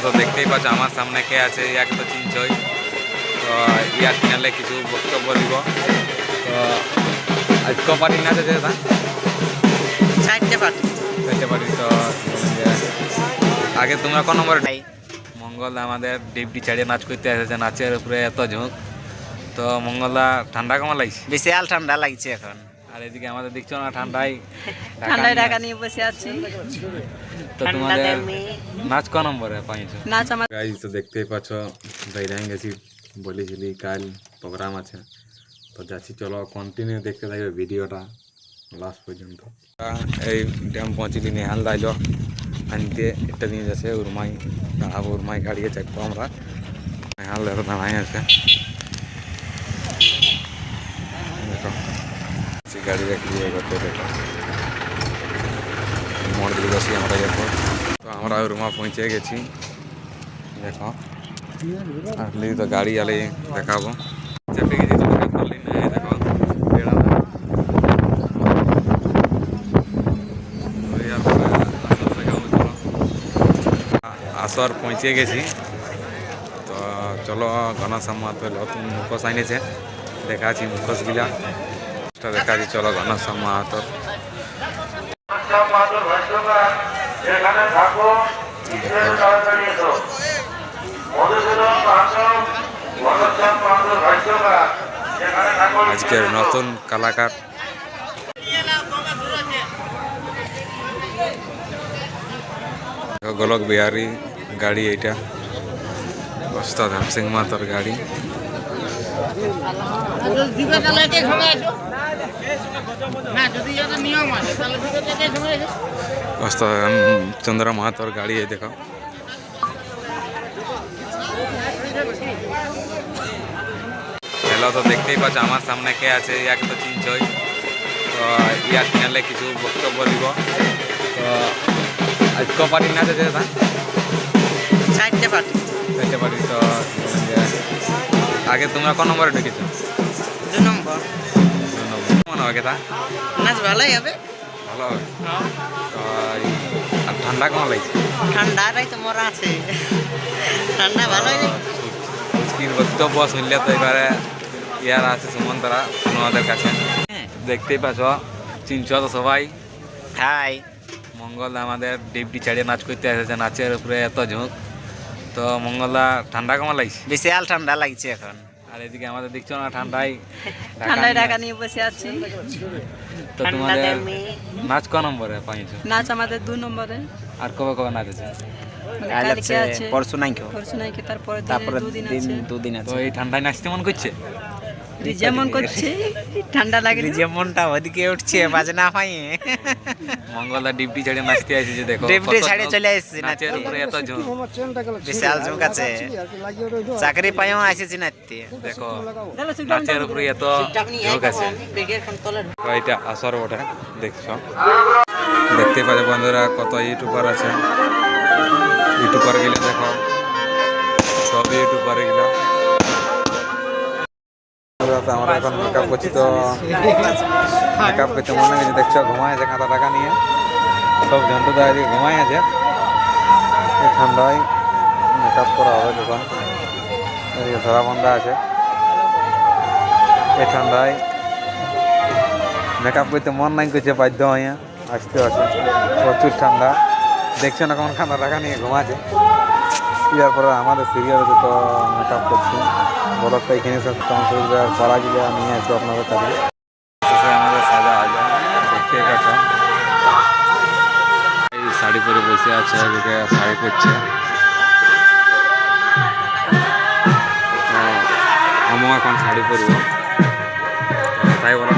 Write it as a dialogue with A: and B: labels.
A: তো দেখতেই পাচ্ছ আমার সামনে কে আছে, ইয়াকে তো চিনছই। তো ইয়ার চ্যানেলে কিছু বক্তব্য দিব। তো আজ ক পার্টি না আছে দাদা?
B: চারটে পার্টি।
A: চারটে পার্টি। তো আগে তোমরা কোন নম্বরে? মঙ্গলদা আমাদের ডিপটি ছাড়িয়ে নাচ করতে এসেছে, নাচের উপরে এত ঝোঁক। তো মঙ্গলদা ঠান্ডা কেমন লাগছে?
B: বিশাল ঠান্ডা লাগছে এখন।
A: আর এদিকে আমাদের দেখছো না ঠান্ডায়
C: ঢাকা নিয়ে বসে আছি।
A: তো তোমাদের নাচ ক নম্বরে পাইছো?
C: নাচ আমার
A: গাইজ তো দেখতেই পাচ্ছ, বাইরে গেছি, বলেছিলি কাল প্রোগ্রাম আছে। তো যাচ্ছি, চলো কন্টিনিউ দেখতে থাকবে ভিডিওটা লাস্ট পর্যন্ত। এই ড্যাম পৌঁছিলি, নেহাল দাইল আনতে একটা নিয়ে যাচ্ছে উরমাই, দাঁড়াবো উরমাই গাড়িয়ে চাপবো আমরা। নেহাল দেখো দাঁড়াই আছে, দেখো গাড়ি রাখি করতে, দেখো মোড় দিকে বসি আমরা এরপর। তো আমরা রুমা পৌঁছে গেছি, দেখো আসলি তো গাড়ি আলে দেখাবো। চেপে গেছি তো পারলি না, দেখো আসর পৌঁছে গেছি। তো চলো ঘনশ্যামা তো নতুন মুখোশ আনিছে, দেখাচ্ছি মুখোশগুলা, দেখাচ্ছি। চলো ঘনশ্যামা তো আজকের নতুন কলাকার। গোলক বিহারী গাড়ি, এইটা ওস্তাদ হাম সিং মাতার গাড়ি। ওস্তাদ চন্দ্র মাহাতোর গাড়ি, এই দেখো। হ্যালো, তো দেখতেই পাচ্ছ আমার সামনে কে আছে, ইয়াকে তো চিনছই। তো ইয়ার চ্যানেলে কিছু বক্তব্য দিব। তো আজ ক পার্টি না আছে দাদা?
B: চারটে পার্টি।
A: চারটে পার্টি। তো আগে তোমরা কোন নম্বরে ঢুকেছো?
B: 2 নম্বর।
A: 2 নম্বর। মনে হবে তা
B: নাচ ভালোই হবে।
A: ভালো হবে। তো আর ঠান্ডা কেমন লাগছে?
B: ঠান্ডাটাই তো মরা আছে, ঠান্ডা ভালোই লাগছে।
A: স্কির বক্তব্য শুনলে তো এবারে ইয়ার আছে সুমন্তরা আমাদের কাছে, দেখতেই পাচ্ছ, চিনছ তো সবাই।
B: হাই।
A: মঙ্গলদা আমাদের ডিপটি ছাড়িয়ে নাচ করতে এসেছে, নাচের উপরে এত ঝোঁক। তো মঙ্গলদা ঠান্ডা কেমন লাগছে?
B: বিশাল ঠান্ডা লাগছে এখন।
A: আর এদিকে আমাদের দেখছো না ঠান্ডায়
C: ঢাকা নিয়ে বসে আছি।
A: তো তোমাদের নাচ ক নম্বরে পাইছো?
C: নাচ আমাদের 2 নম্বরে।
A: আর কবে কবে নাচ আছে?
C: কালকে আছে,
B: পরশু নাই
C: তারপরে
B: তারপরে
C: 2 দিন আছে।
A: তো এই ঠান্ডায় নাচতে মন করছে?
C: যেমন করছে ঠান্ডা লাগে,
B: যেমনটা ওদিকে উঠছে বাজনা পাই।
A: মঙ্গলদা ডিপটি ছাড়িয়ে নাচতে আসছে, যে দেখো
B: ডিপটি ছাড়িয়ে চলে আসছে,
A: নাচের উপরে এত ঝোঁক।
B: বিশাল ঝোঁক আছে, চাকরি পাইও আসেছি নাচতে।
A: দেখো নাচের উপরে এত ঝোঁক আছে। এটা আসর ওটা দেখছো, দেখতে পাচ্ছ বন্ধুরা কত ইউটিউবার আছে। ইউটিউবার গেলে দেখো সব ইউটিউবার গেলা। আমরা এখন মেকআপ করছি, তো মেকআপ করতে মনে গেছে, দেখছো ঘুমায় আছে কাঁথা টাকা নিয়ে, সব ঝন্টু দা এদিকে ঘুমায় আছে। এই ঠান্ডায় মেকআপ করা হবে যখন, এদিকে ধরা বন্ধা আছে। এই ঠান্ডায় মেকআপ করতে মন নাই করছে, বাধ্য হয়ে আসতে আছে, প্রচুর ঠান্ডা। দেখছো না কেমন কাঁথা টাকা নিয়ে ঘুমাচ্ছে। ইয়ার পরে আমাদের সিরিয়াল আছে, তো মেকআপ করছি। ব্লগটা এখানে শেষ করবে, আর পড়াগুলো নিয়ে আসবো আপনাদের কাছে। আমাদের সাজা আজা দেখতে পাচ্ছ, এই শাড়ি পরে বসে আছে, এদিকে শাড়ি পরছে। আমিও এখন শাড়ি পরবো, তাই বলো